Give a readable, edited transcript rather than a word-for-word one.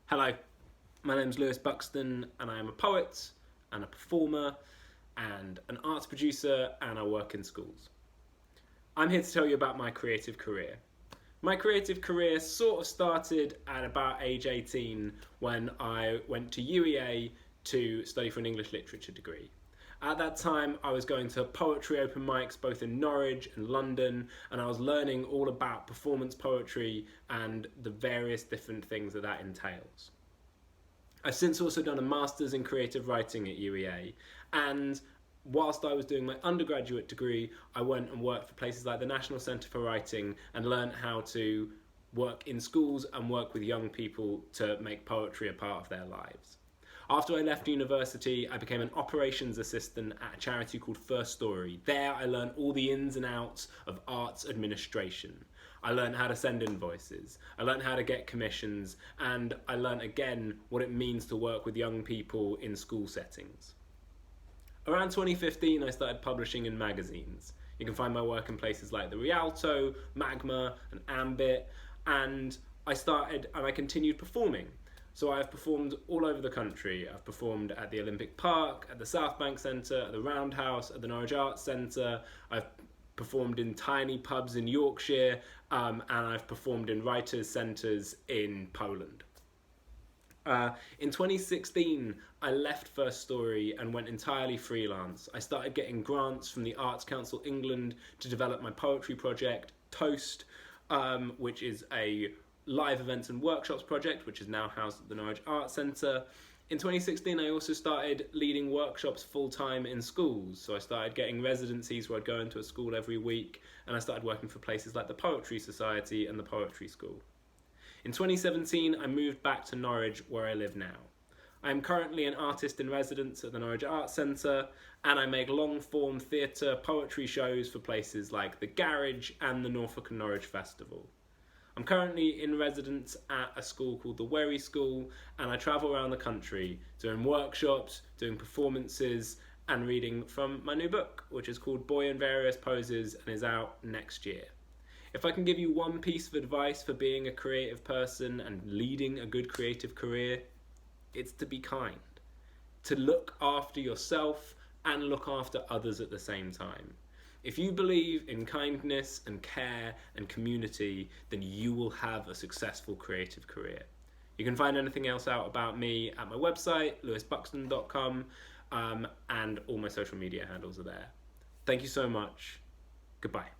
Hello, my name's Buxton and I am a poet and a performer and an arts producer and I work in schools. I'm here to tell you about my creative career. My creative career sort of started at about age 18 when I went to UEA to study for an English literature degree. At that time, I was going to poetry open mics both in Norwich and London, and I was learning all about performance poetry and the various different things that entails. I've since also done a master's in creative writing at UEA, and whilst I was doing my undergraduate degree, I went and worked for places like the National Centre for Writing and learned how to work in schools and work with young people to make poetry a part of their lives. After I left university, I became an operations assistant at a charity called First Story. There I learned all the ins and outs of arts administration. I learned how to send invoices, I learned how to get commissions, and I learned again what it means to work with young people in school settings. Around 2015 I started publishing in magazines. You can find my work in places like the Rialto, Magma and Ambit, and I continued performing. So I've performed all over the country. I've performed at the Olympic Park, at the South Bank Centre, at the Roundhouse, at the Norwich Arts Centre. I've performed in tiny pubs in Yorkshire, and I've performed in writers' centres in Poland. In 2016, I left First Story and went entirely freelance. I started getting grants from the Arts Council England to develop my poetry project, Toast, which is a live events and workshops project, which is now housed at the Norwich Arts Centre. In 2016, I also started leading workshops full-time in schools. So I started getting residencies where I'd go into a school every week, and I started working for places like the Poetry Society and the Poetry School. In 2017, I moved back to Norwich, where I live now. I am currently an artist in residence at the Norwich Arts Centre, and I make long-form theatre poetry shows for places like the Garage and the Norfolk and Norwich Festival. I'm currently in residence at a school called the Wherry School, and I travel around the country doing workshops, doing performances, and reading from my new book, which is called Boy in Various Poses and is out next year. If I can give you one piece of advice for being a creative person and leading a good creative career, it's to be kind, to look after yourself and look after others at the same time. If you believe in kindness and care and community, then you will have a successful creative career. You can find anything else out about me at my website, lewisbuxton.com, and all my social media handles are there. Thank you so much. Goodbye.